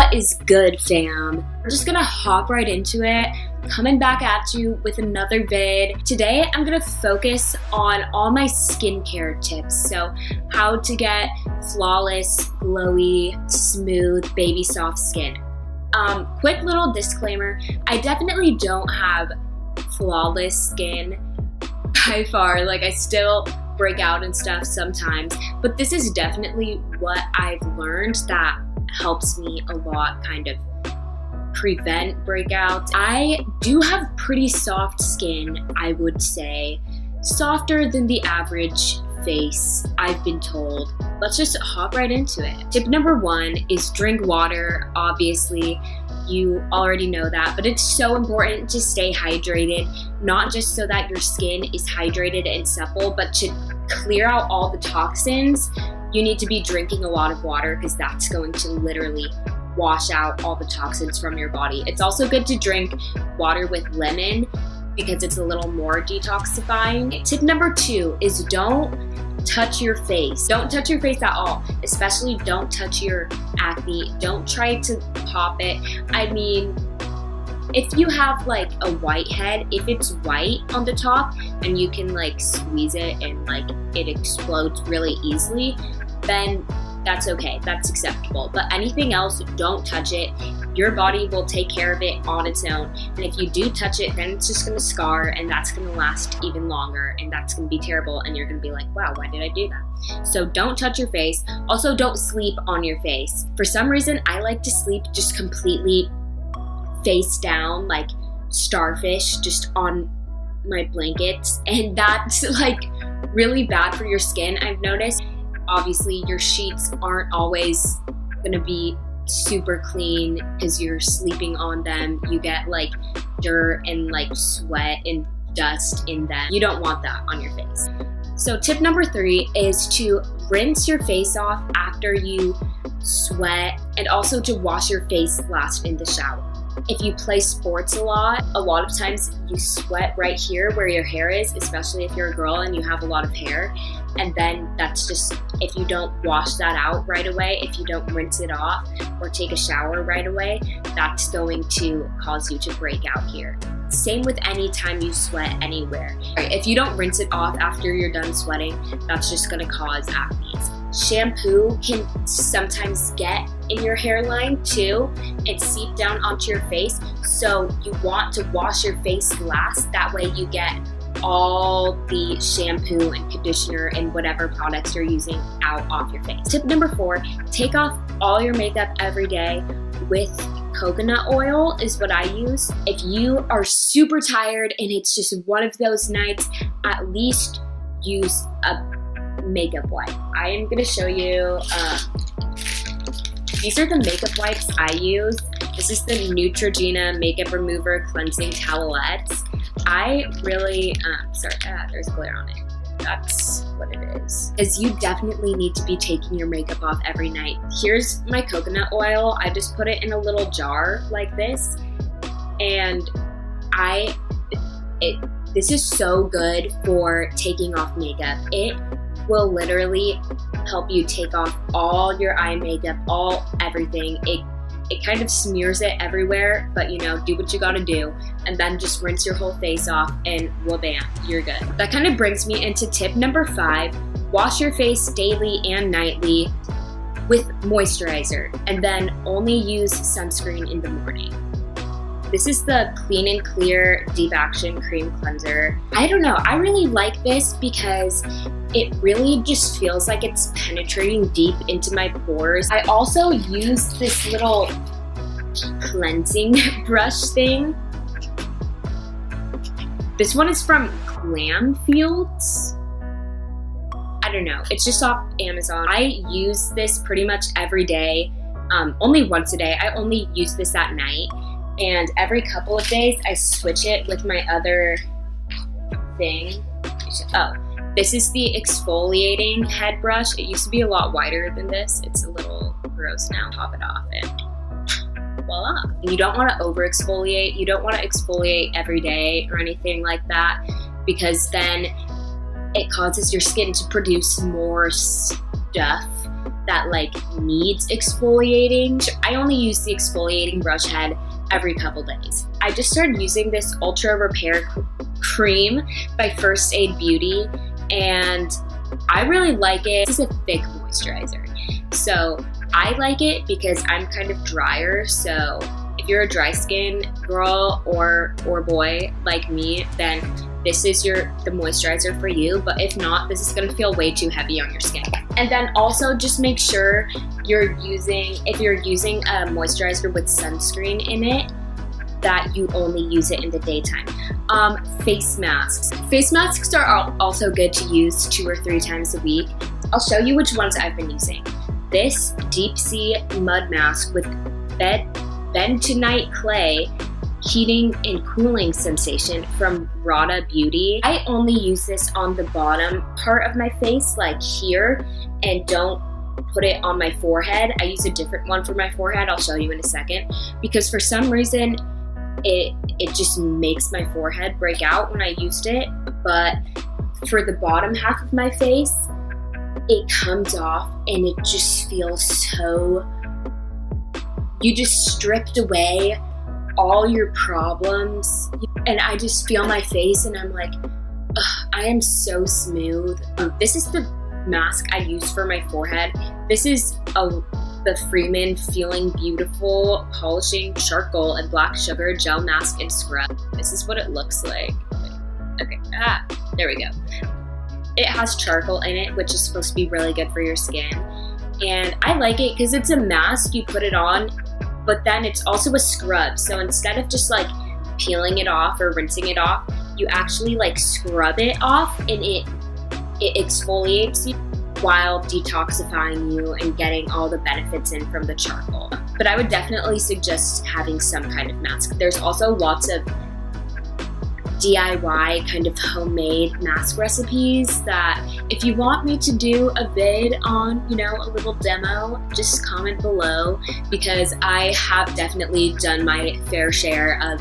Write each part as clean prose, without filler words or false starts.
What is good, fam? We're just gonna hop right into it, coming back at you with another vid. Today, I'm gonna focus on all my skincare tips. So how to get flawless, glowy, smooth, baby soft skin. Quick little disclaimer, I definitely don't have flawless skin by far. Like, I still break out and stuff sometimes, but this is definitely what I've learned that helps me a lot kind of prevent breakouts. I do have pretty soft skin, I would say. Softer than the average face, I've been told. Let's just hop right into it. Tip number 1 is drink water. Obviously, you already know that, but it's so important to stay hydrated, not just so that your skin is hydrated and supple, but to clear out all the toxins. You need to be drinking a lot of water because that's going to literally wash out all the toxins from your body. It's also good to drink water with lemon because it's a little more detoxifying. Tip number 2 is don't touch your face. Don't touch your face at all, especially don't touch your acne. Don't try to pop it. I mean, if you have like a white head, if it's white on the top and you can like squeeze it and like it explodes really easily, then that's okay, that's acceptable. But anything else, don't touch it. Your body will take care of it on its own. And if you do touch it, then it's just gonna scar and that's gonna last even longer and that's gonna be terrible and you're gonna be like, wow, why did I do that? So don't touch your face. Also, don't sleep on your face. For some reason, I like to sleep just completely face down, like starfish, just on my blankets. And that's like really bad for your skin, I've noticed. Obviously, your sheets aren't always gonna be super clean because you're sleeping on them. You get like dirt and like sweat and dust in them. You don't want that on your face. So tip number 3 is to rinse your face off after you sweat and also to wash your face last in the shower. If you play sports a lot of times you sweat right here where your hair is, especially if you're a girl and you have a lot of hair. And then that's just, if you don't wash that out right away, if you don't rinse it off or take a shower right away, that's going to cause you to break out here. Same with any time you sweat anywhere. If you don't rinse it off after you're done sweating, that's just gonna cause acne. Shampoo can sometimes get in your hairline too and seep down onto your face. So you want to wash your face last. That way you get all the shampoo and conditioner and whatever products you're using out off your face. Tip number 4, take off all your makeup every day with coconut oil is what I use. If you are super tired and it's just one of those nights, at least use a makeup wipe. I am going to show you, these are the makeup wipes I use. This is the Neutrogena Makeup Remover Cleansing Towelettes. I really, there's glare on it. That's what it is. Is you definitely need to be taking your makeup off every night. Here's my coconut oil. I just put it in a little jar like this. And this is so good for taking off makeup. It will literally help you take off all your eye makeup, everything. It kind of smears it everywhere, but you know, do what you gotta do, and then just rinse your whole face off and bam, you're good. That kind of brings me into tip number 5, wash your face daily and nightly with moisturizer, and then only use sunscreen in the morning. This is the Clean and Clear Deep Action Cream Cleanser. I don't know, I really like this because it really just feels like it's penetrating deep into my pores. I also use this little cleansing brush thing. This one is from Glam Fields. I don't know, it's just off Amazon. I use this pretty much every day, only once a day. I only use this at night. And every couple of days, I switch it with my other thing. Oh, this is the exfoliating head brush. It used to be a lot wider than this. It's a little gross now. Pop it off and voila. You don't want to over exfoliate. You don't want to exfoliate every day or anything like that because then it causes your skin to produce more stuff that like needs exfoliating. I only use the exfoliating brush head every couple days. I just started using this Ultra Repair Cream by First Aid Beauty, and I really like it. This is a thick moisturizer. So I like it because I'm kind of drier, so if you're a dry skin girl or boy like me, then this is the moisturizer for you. But if not, this is gonna feel way too heavy on your skin. And then also just make sure if you're using a moisturizer with sunscreen in it, that you only use it in the daytime. Face masks. Face masks are also good to use 2 or 3 times a week. I'll show you which ones I've been using. This deep sea mud mask with bentonite clay heating and cooling sensation from Rada Beauty. I only use this on the bottom part of my face, like here, and don't put it on my forehead. I use a different one for my forehead. I'll show you in a second, because for some reason it just makes my forehead break out when I used it. But for the bottom half of my face, it comes off and it just feels so, you just stripped away all your problems. And I just feel my face and I'm like, I am so smooth. This is the mask I use for my forehead. This is the Freeman Feeling Beautiful Polishing Charcoal and Black Sugar Gel Mask and Scrub. This is what it looks like. Okay, there we go. It has charcoal in it, which is supposed to be really good for your skin. And I like it because it's a mask, you put it on, but then it's also a scrub. So instead of just like peeling it off or rinsing it off, you actually like scrub it off, and it exfoliates you while detoxifying you and getting all the benefits in from the charcoal. But I would definitely suggest having some kind of mask. There's also lots of DIY kind of homemade mask recipes that if you want me to do a vid on, a little demo, just comment below, because I have definitely done my fair share of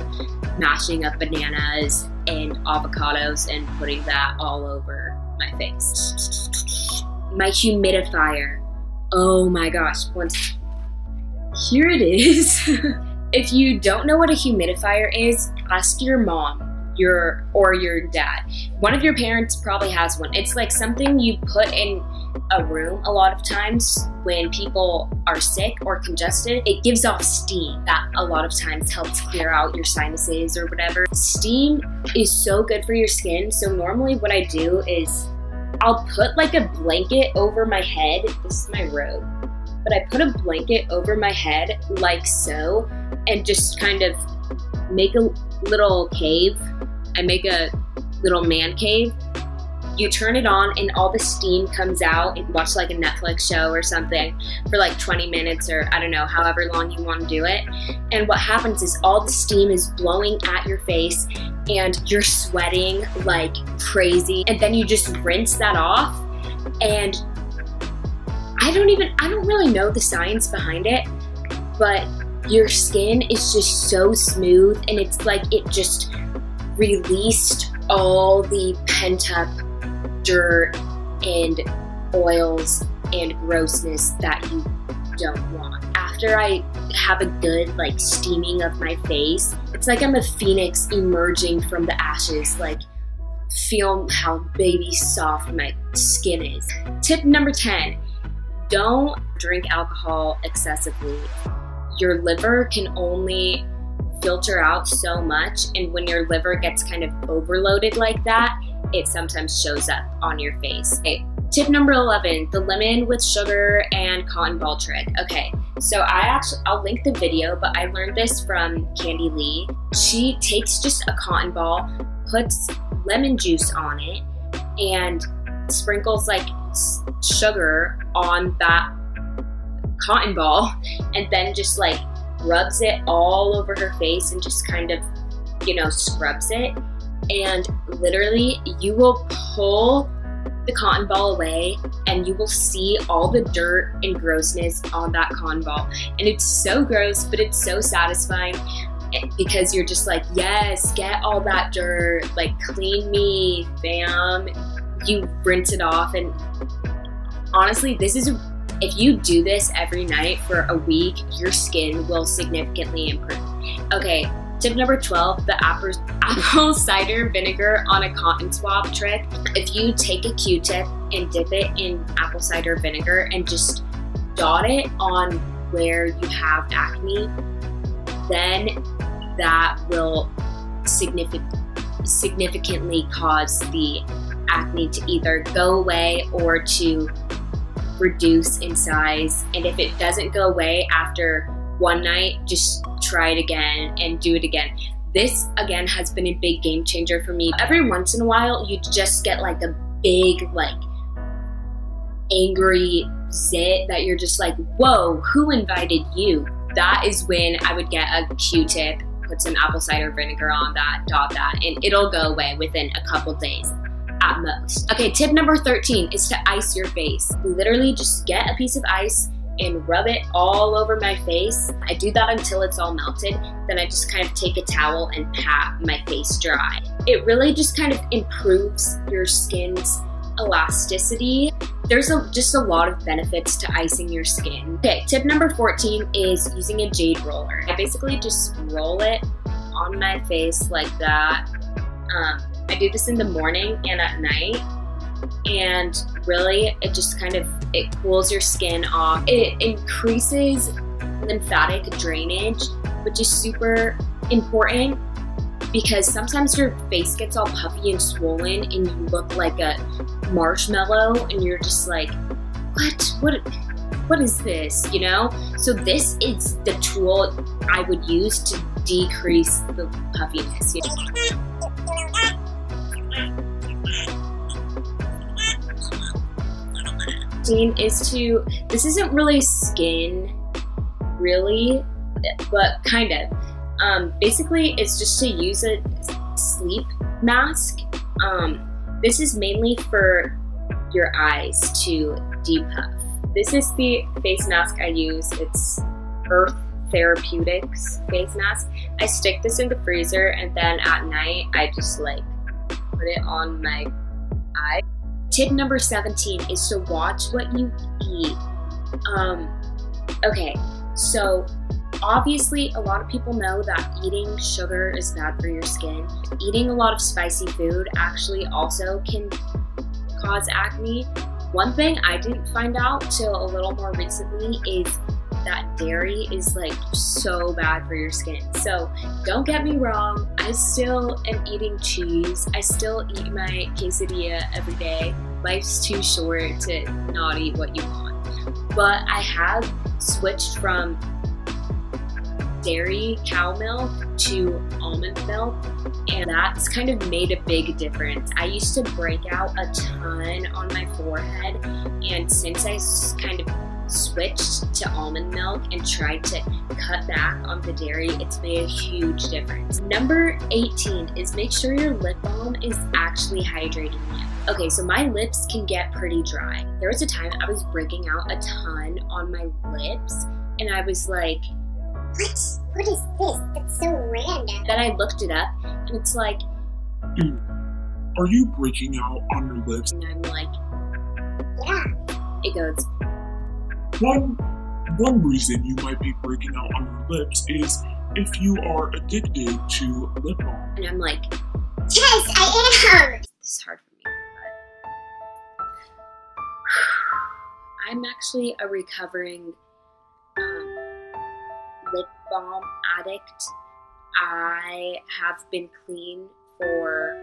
mashing up bananas and avocados and putting that all over my face. My humidifier. Oh my gosh. Here it is. If you don't know what a humidifier is, ask your mom or your dad. One of your parents probably has one. It's like something you put in a room a lot of times when people are sick or congested. It gives off steam that a lot of times helps clear out your sinuses or whatever. Steam is so good for your skin. So normally what I do is I'll put like a blanket over my head. This is my robe. But I put a blanket over my head like so, and just kind of make a little cave. I make a little man cave. You turn it on and all the steam comes out, and watch like a Netflix show or something for like 20 minutes or I don't know, however long you want to do it. And what happens is all the steam is blowing at your face and you're sweating like crazy. And then you just rinse that off. And I don't really know the science behind it, but your skin is just so smooth, and it's like it just released all the pent up dirt and oils and grossness that you don't want. After I have a good like steaming of my face, it's like I'm a phoenix emerging from the ashes. Like, feel how baby soft my skin is. Tip number 10, don't drink alcohol excessively. Your liver can only filter out so much, and when your liver gets kind of overloaded like that, it sometimes shows up on your face. Okay. Tip number 11, the lemon with sugar and cotton ball trick. Okay, so I'll link the video, but I learned this from Candy Lee. She takes just a cotton ball, puts lemon juice on it, and sprinkles like sugar on that cotton ball, and then just like rubs it all over her face and just kind of, scrubs it. And literally you will pull the cotton ball away and you will see all the dirt and grossness on that cotton ball. And it's so gross, but it's so satisfying because you're just like, yes, get all that dirt, like clean me, fam. You rinse it off, and honestly, this is If you do this every night for a week, your skin will significantly improve. Okay, tip number 12, the apple cider vinegar on a cotton swab trick. If you take a Q-tip and dip it in apple cider vinegar and just dot it on where you have acne, then that will significantly cause the acne to either go away or to reduce in size. And if it doesn't go away after one night, just try it again and do it again. This again has been a big game changer for me. Every once in a while you just get like a big like angry zit that you're just like, whoa, who invited you? That is when I would get a Q-tip, put some apple cider vinegar on that, dot that, and it'll go away within a couple days at most. Okay, tip number 13 is to ice your face. Literally just get a piece of ice and rub it all over my face. I do that until it's all melted. Then I just kind of take a towel and pat my face dry. It really just kind of improves your skin's elasticity. There's just a lot of benefits to icing your skin. Okay, tip number 14 is using a jade roller. I basically just roll it on my face like that. I do this in the morning and at night, and really it just kind of, it cools your skin off. It increases lymphatic drainage, which is super important because sometimes your face gets all puffy and swollen and you look like a marshmallow and you're just like, what is this, you know? So this is the tool I would use to decrease the puffiness, you know? This isn't really skin, really, but kind of. Basically, it's just to use a sleep mask. This is mainly for your eyes to depuff. This is the face mask I use. It's Earth Therapeutics face mask. I stick this in the freezer and then at night I just like put it on my eye. Tip number 17 is to watch what you eat. Okay, so obviously a lot of people know that eating sugar is bad for your skin. Eating a lot of spicy food actually also can cause acne. One thing I didn't find out till a little more recently is that dairy is like so bad for your skin. So don't get me wrong, I still am eating cheese. I still eat my quesadilla every day. Life's too short to not eat what you want. But I have switched from dairy cow milk to almond milk, and that's kind of made a big difference. I used to break out a ton on my forehead, and since I kind of switched to almond milk and tried to cut back on the dairy, it's made a huge difference. Number 18 is make sure your lip balm is actually hydrating you. Okay, so my lips can get pretty dry. There was a time I was breaking out a ton on my lips, and I was like, what is this? That's so random. Then I looked it up, and it's like, are you breaking out on your lips? And I'm like, yeah. It goes, One reason you might be breaking out on your lips is if you are addicted to lip balm. And I'm like, yes, I am. This is hard for me, but I'm actually a recovering lip balm addict. I have been clean for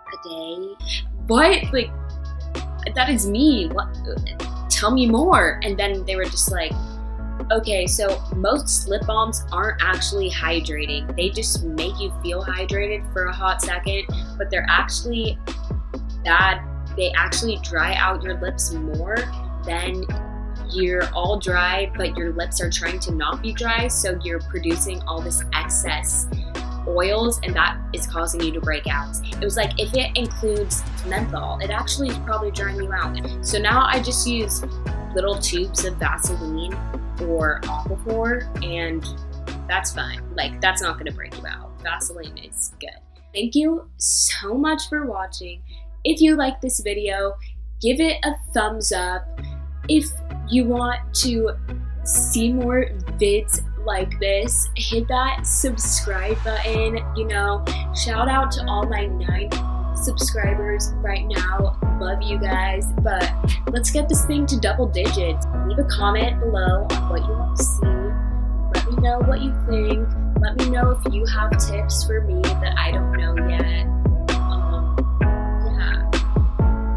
a day. What? Like, that is me. What? Tell me more. And then they were just like, okay, so most lip balms aren't actually hydrating. They just make you feel hydrated for a hot second, but they're actually bad. They actually dry out your lips more. Then you're all dry, but your lips are trying to not be dry, so you're producing all this excess oils, and that is causing you to break out. It was like, if it includes menthol, it actually is probably drying you out. So now I just use little tubes of Vaseline or Aquaphor, and that's fine. Like, that's not gonna break you out. Vaseline is good. Thank you so much for watching. If you like this video, give it a thumbs up. If you want to see more vids like this, hit that subscribe button. Shout out to all my 9 subscribers right now. Love you guys, but let's get this thing to double digits. Leave a comment below on what you want to see. Let me know what you think. Let me know if you have tips for me that I don't know yet.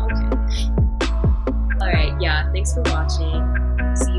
Okay. Alright, yeah, thanks for watching. See you.